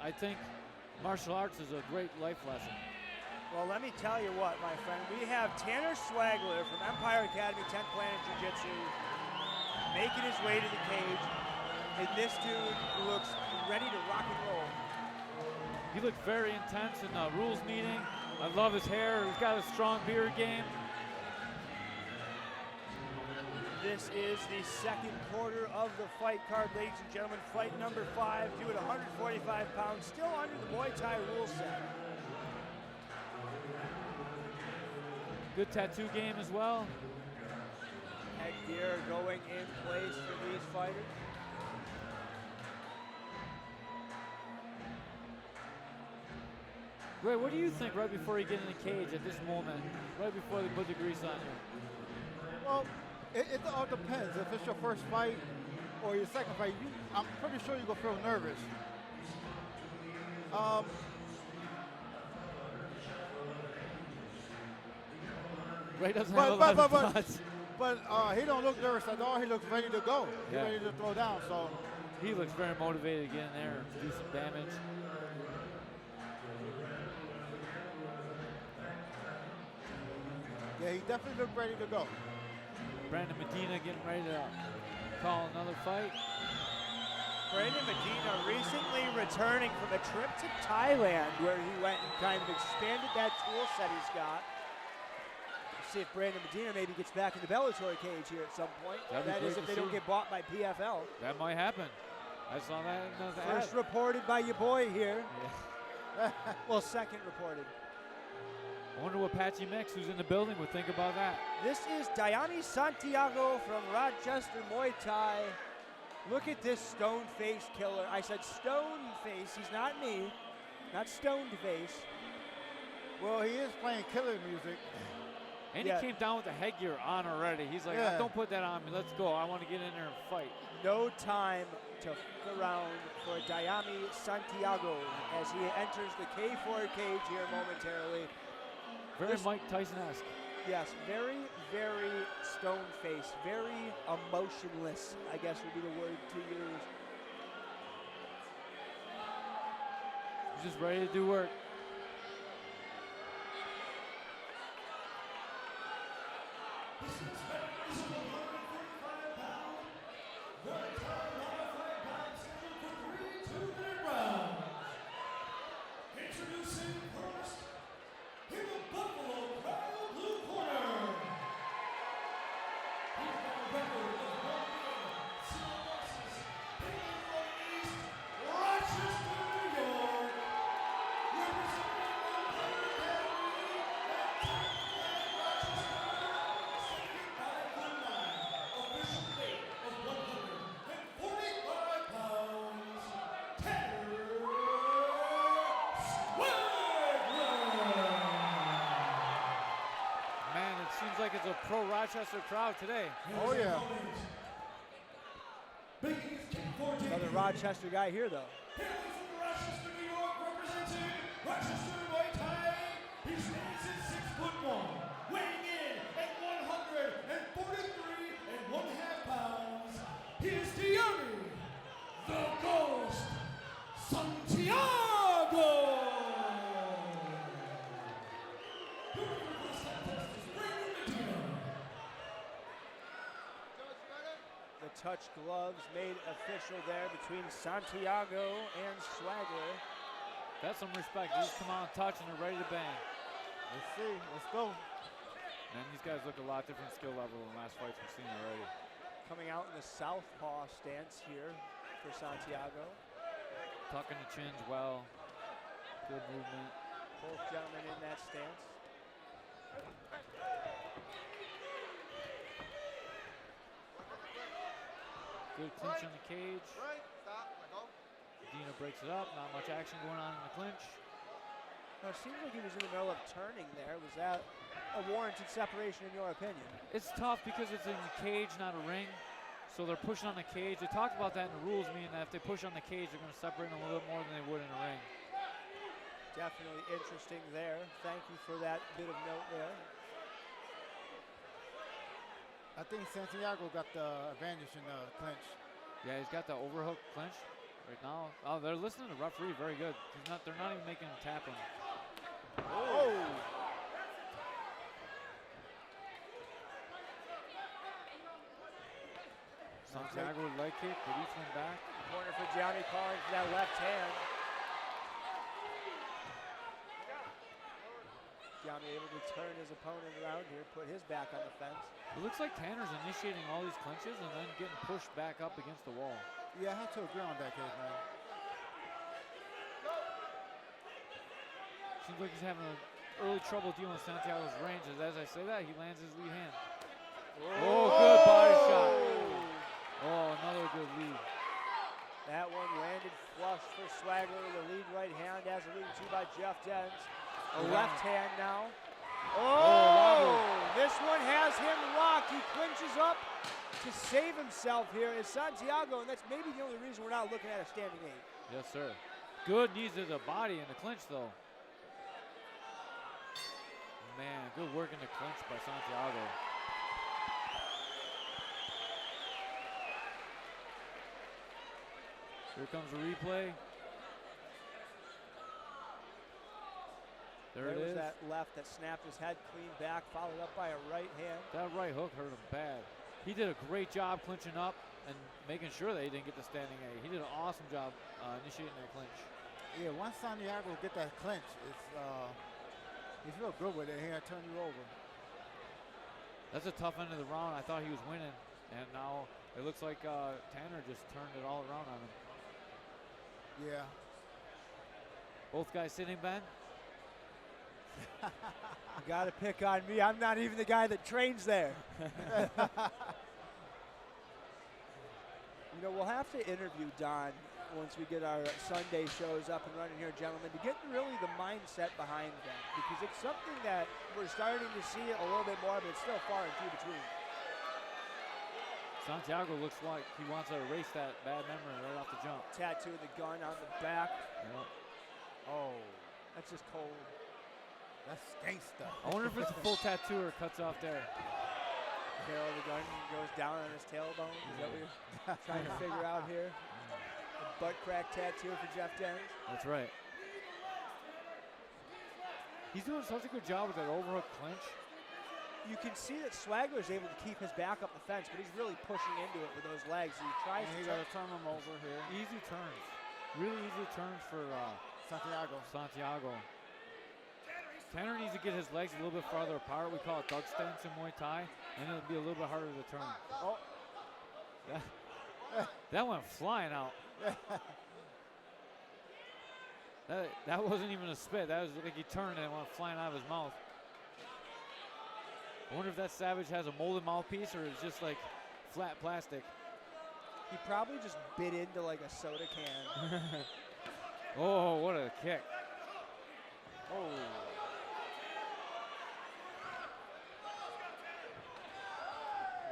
I think martial arts is a great life lesson. Well, let me tell you what, my friend. We have Tanner Swagler from Empire Academy 10th Planet Jiu-Jitsu making his way to the cage. And this dude looks ready to rock and roll. He looked very intense in the rules meeting. I love his hair. He's got a strong beard game. This is the second quarter of the fight card, ladies and gentlemen. Fight number 5, due at 145 pounds, still under the Muay Thai rule set. Good tattoo game as well. Headgear going in place for these fighters. Ray, what do you think right before you get in the cage at this moment, right before they put the grease on you? Well, it all depends. If it's your first fight or your second fight, I'm pretty sure you're going to feel nervous. Ray doesn't have a lot of thoughts. But he don't look nervous at all. He looks ready to go. He's ready to throw down. So he looks very motivated to get in there and do some damage. yeah, he definitely looked ready to go. Brandon Medina getting ready to call another fight. Brandon Medina recently returning from a trip to Thailand where he went and kind of expanded that tool set he's got. See if Brandon Medina maybe gets back in the Bellator cage here at some point. That is if they don't get bought by PFL. That might happen. I saw that in the First reported by your boy here. Yeah. Well, second reported. I wonder what Patchy Mix, who's in the building, would think about that. This is Dyami Santiago from Rochester Muay Thai. Look at this stone face killer. I said stone face. He's not me. Not stoned face. Well, he is playing killer music. And he came down with the headgear on already. He's like, don't put that on me. Let's go. I want to get in there and fight. No time to fuck around for Dyami Santiago as he enters the K4 cage here momentarily. Very Mike Tyson-esque. Yes, very, very stone face, very emotionless, I guess would be the word to use. He's just ready to do work. Like it's a pro Rochester crowd today. Oh yeah. Another Rochester guy here though. From Rochester, New York, representing Rochester Muay Thai. He stands at 6'1", weighing in at 143.5 pounds. He is Dyami, the Ghost, Santiago. The touch gloves made official there between Santiago and Swagler. That's some respect. They just come out and touch and they're ready to bang. Let's see. Let's go. Man, these guys look a lot different skill level than the last fights we've seen already. Coming out in the southpaw stance here for Santiago. Tucking the chins well. Good movement. Both gentlemen in that stance. Good clinch on the cage. Medina breaks it up. Not much action going on in the clinch. Now, it seems like he was in the middle of turning there. Was that a warranted separation in your opinion? It's tough because it's in the cage, not a ring. So they're pushing on the cage. They talked about that in the rules, meaning that if they push on the cage, they're going to separate them a little bit more than they would in a ring. Definitely interesting there. Thank you for that bit of note there. I think Santiago got the advantage in the clinch. Yeah, he's got the overhook clinch. Right now, oh, they're listening to the referee very good. They're not even making him tap him. Oh! Santiago with leg kick, but each one back. Corner for Dyami calling for that left hand. Dyami able to turn his opponent around here, put his back on the fence. It looks like Tanner's initiating all these clinches and then getting pushed back up against the wall. Yeah, I have to agree on that case, man. Seems like he's having early trouble dealing with Santiago's ranges. As I say that, he lands his lead hand. Oh, good body shot. Oh, another good lead. That one landed flush for Swagler, the lead right hand, as alluded to by Jeff Dens. A left hand now. Oh, this one has him locked. He clinches up to save himself here is Santiago, and that's maybe the only reason we're not looking at a standing 8. Yes, sir. Good knees to the body in the clinch, though. Man, good work in the clinch by Santiago. Here comes the replay. There it is. That left that snapped his head clean back, followed up by a right hand. That right hook hurt him bad. He did a great job clinching up and making sure that he didn't get the standing A. He did an awesome job initiating that clinch. Yeah, once Santiago get that clinch, he's real good with it. He can turn you over. That's a tough end of the round. I thought he was winning, and now it looks like Tanner just turned it all around on him. Yeah. Both guys sitting, Ben? You got to pick on me. I'm not even the guy that trains there. You know, we'll have to interview Don once we get our Sunday shows up and running here, gentlemen, to get really the mindset behind them, because it's something that we're starting to see a little bit more, but it's still far and few between. Santiago looks like he wants to erase that bad memory right off the jump. Tattoo of the gun on the back. Yep. Oh, that's just cold. That's gangsta. I wonder if it's a full tattoo or cuts off there. Tail of the gun goes down on his tailbone. Is that what you're trying to figure out here? A butt crack tattoo for Jeff Dens. That's right. He's doing such a good job with that overhook clinch. You can see that Swagler's able to keep his back up the fence, but he's really pushing into it with those legs. He tries to turn him over here. Easy turns. Really easy turns for Santiago. Tanner needs to get his legs a little bit farther apart. We call it Doug stance in Muay Thai, and it'll be a little bit harder to turn. Oh. That went flying out. That wasn't even a spit. That was like he turned and it went flying out of his mouth. I wonder if that Savage has a molded mouthpiece or it's just like flat plastic. He probably just bit into like a soda can. Oh, what a kick. Oh.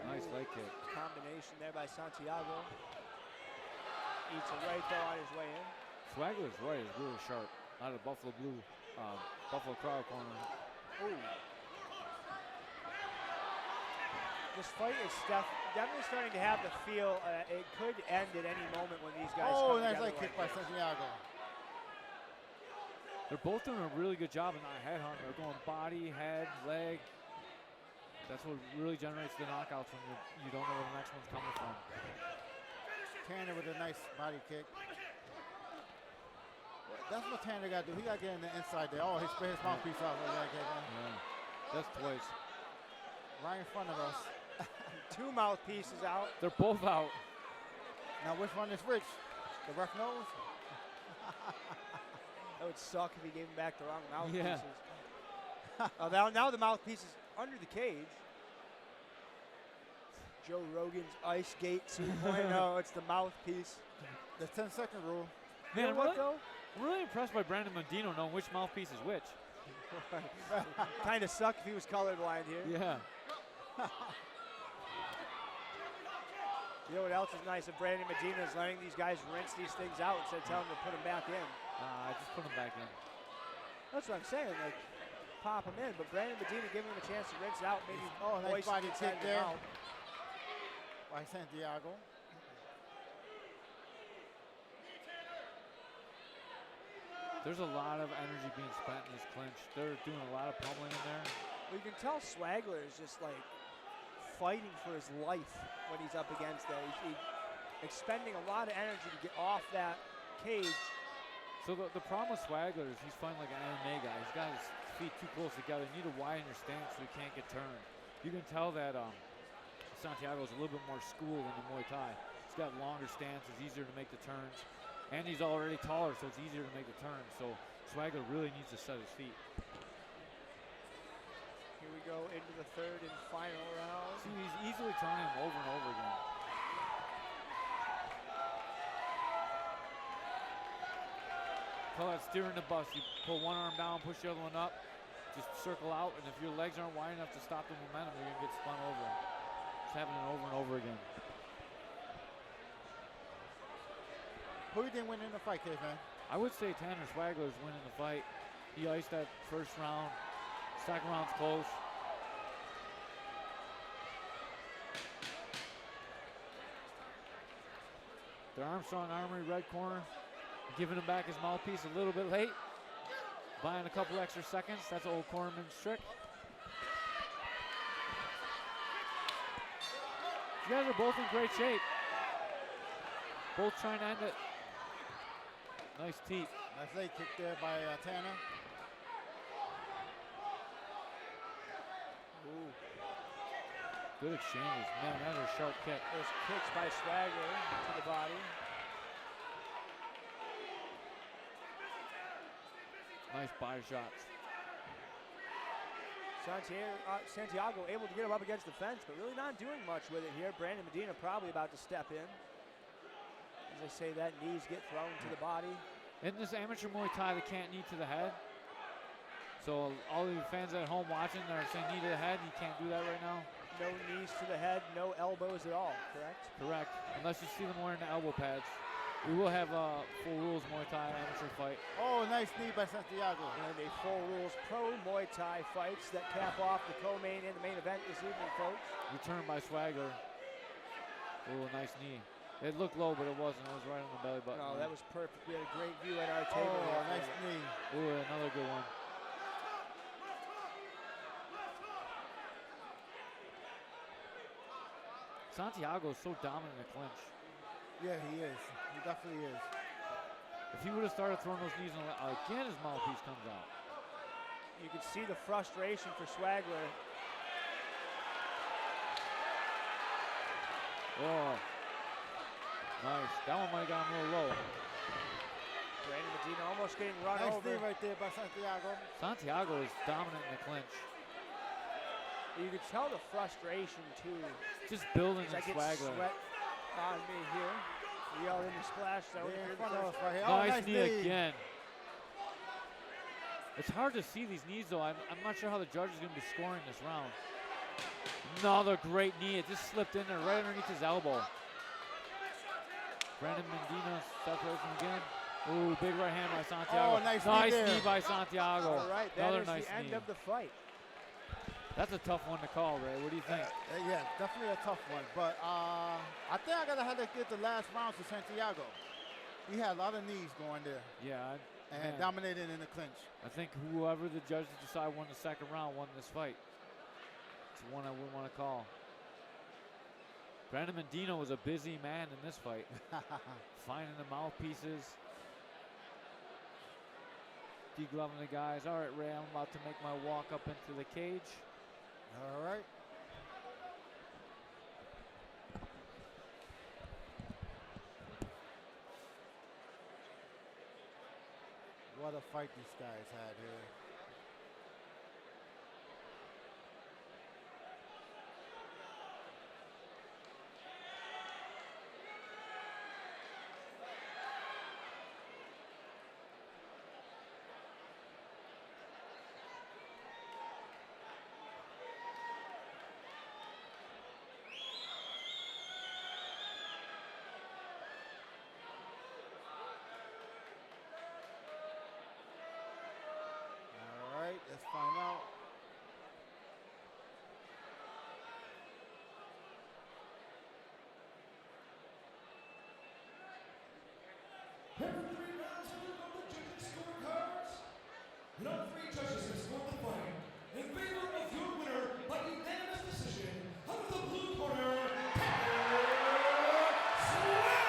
Nice leg kick. Combination there by Santiago. Eats a right though on his way in. Swagler's right is really sharp. Out of the Buffalo Blue, Buffalo Crowd corner. Ooh. This fight is definitely starting to have the feel it could end at any moment when these guys come nice together leg kick by Santiago. They're both doing a really good job in that headhunt. They're going body, head, leg. That's what really generates the knockouts when you don't know where the next one's coming from. Tanner with a nice body kick. That's what Tanner got to do. He got to get in the inside there. Oh, he spit his mouthpiece out. Yeah. That's twice. Right in front of us. 2 mouthpieces out. They're both out. Now which one is which? The ref knows? That would suck if he gave him back the wrong mouthpieces. Yeah. Now the mouthpiece is under the cage. Joe Rogan's Ice Gate 2.0. It's the mouthpiece. The 10-second rule. You Man, know what, though? I'm really impressed by Brandon Medino knowing which mouthpiece is which. Kind of suck if he was colorblind here. Yeah. You know what else is nice? If Brandon Medina is letting these guys rinse these things out instead of telling them to put them back in. Just put him back in. That's what I'm saying. Like, pop them in. But Brandon Medina giving him a chance to rinse out. Maybe nice body kick there out. by Santiago. There's a lot of energy being spent in this clinch. They're doing a lot of pummeling in there. Well, you can tell Swagler is just like fighting for his life when he's up against that. He's expending a lot of energy to get off that cage. So the problem with Swagler is he's fighting like an MMA guy. He's got his feet too close together. You need to widen your stance so he can't get turned. You can tell that Santiago is a little bit more schooled in the Muay Thai. He's got longer stances, easier to make the turns. And he's already taller, so it's easier to make the turns. So Swagler really needs to set his feet. Here we go into the third and final round. See, he's easily turning him over and over again. Call that steering the bus. You pull one arm down, push the other one up, just circle out, and if your legs aren't wide enough to stop the momentum, you're gonna get spun over. It's happening over and over again. Who do you think winning the fight, kid, man? I would say Tanner Swagler is winning the fight. He iced that first round. Second round's close. The Armstrong Armory red corner, giving him back his mouthpiece a little bit late. Buying a couple extra seconds. That's old cornerman's trick. You guys are both in great shape. Both trying to end it. Nice teep. Nice leg kick there by Tanner. Ooh. Good exchanges. Man, that was a sharp kick. Those kicks by Swagler to the body. Nice body shots. Santiago able to get him up against the fence, but really not doing much with it here. Brandon Medina probably about to step in. As I say that, knees get thrown to the body. In this amateur Muay Thai, they can't knee to the head. So all of you fans at home watching that are saying knee to the head, you can't do that right now. No knees to the head, no elbows at all, correct? Correct. Unless you see them wearing the elbow pads. We will have a full rules Muay Thai amateur fight. Oh, nice knee by Santiago. And a full rules pro Muay Thai fights that cap off the co-main and the main event this evening, folks. Return by Swagler. Oh, nice knee. It looked low, but it wasn't. It was right on the belly button. No, that was perfect. We had a great view at our table. Oh, nice knee. Oh, another good one. Santiago is so dominant in the clinch. Yeah, he is. He definitely is. If he would have started throwing those knees in, again, his mouthpiece comes out. You can see the frustration for Swagler. Oh, nice. That one might have got him a little low. Brandon Medina almost getting run Nice over. knee right there by Santiago. Santiago is dominant in the clinch. You can tell the frustration too. Just building As I in get Swagler. sweat on me here. We are in the splash zone. Yeah, here in in the front of first- us right here. Oh, Nice knee again. It's hard to see these knees though. I'm not sure how the judge is going to be scoring this round. Another great knee. It just slipped in there right underneath his elbow. Brandon Medina separates him again. Ooh, big right hand by Santiago. Oh, nice knee there. by Santiago. All right, that Another is nice the end knee. of the fight. That's a tough one to call, Ray. What do you think? Yeah, definitely a tough one. But I think I gotta have to give the last round to Santiago. He had a lot of knees going there Yeah, and man, dominating in the clinch. I think whoever the judges decide won the second round won this fight. It's one I wouldn't want to call. Brandon Medina was a busy man in this fight. Finding the mouthpieces. Degloving the guys. All right, Ray, I'm about to make my walk up into the cage. All right. What a fight these guys had here. All right, let's find out. Every 3 rounds of the judges' scorecard. And all three judges have scored the fight in favor of your winner by unanimous decision out of the blue corner, Swagler.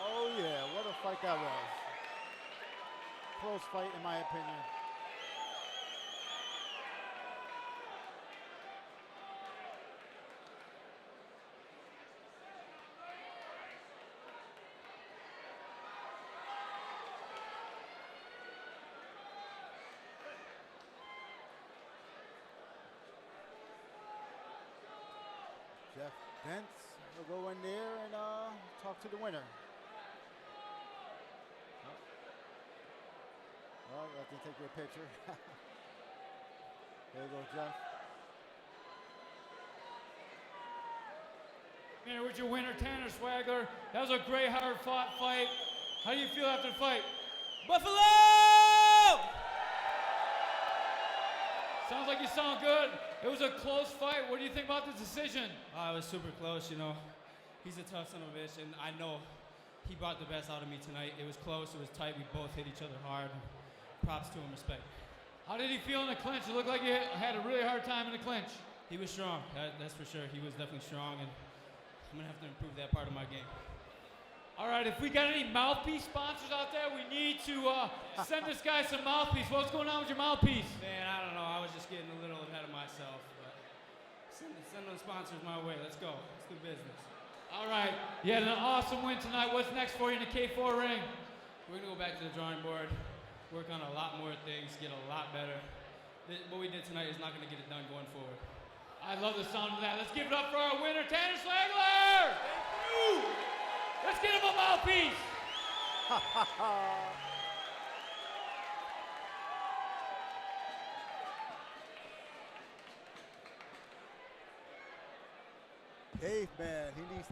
Oh yeah, what a fight that was. Close fight in my opinion. Jeff Dents will go in there and talk to the winner. Well, let me take your picture. There you go, Jeff. Here with your winner, Tanner Swagler. That was a great, hard-fought fight. How do you feel after the fight? Buffalo! Sounds like you sound good. It was a close fight. What do you think about the decision? It was super close, you know. He's a tough son of a bitch, and I know he brought the best out of me tonight. It was close, it was tight, we both hit each other hard. Props to him, respect. How did he feel in the clinch? It looked like he had a really hard time in the clinch. He was strong, that's for sure. He was definitely strong, and I'm gonna have to improve that part of my game. All right, if we got any mouthpiece sponsors out there, we need to send this guy some mouthpiece. What's going on with your mouthpiece? Man, I don't know, I was just getting a little ahead of myself, but send those sponsors my way, let's go, let's do business. All right, you had an awesome win tonight. What's next for you in the K4 ring? We're gonna go back to the drawing board, work on a lot more things, get a lot better. What we did tonight is not gonna get it done going forward. I love the sound of that. Let's give it up for our winner, Tanner Swagler! Thank you! Let's get him a mouthpiece! Caveman, he needs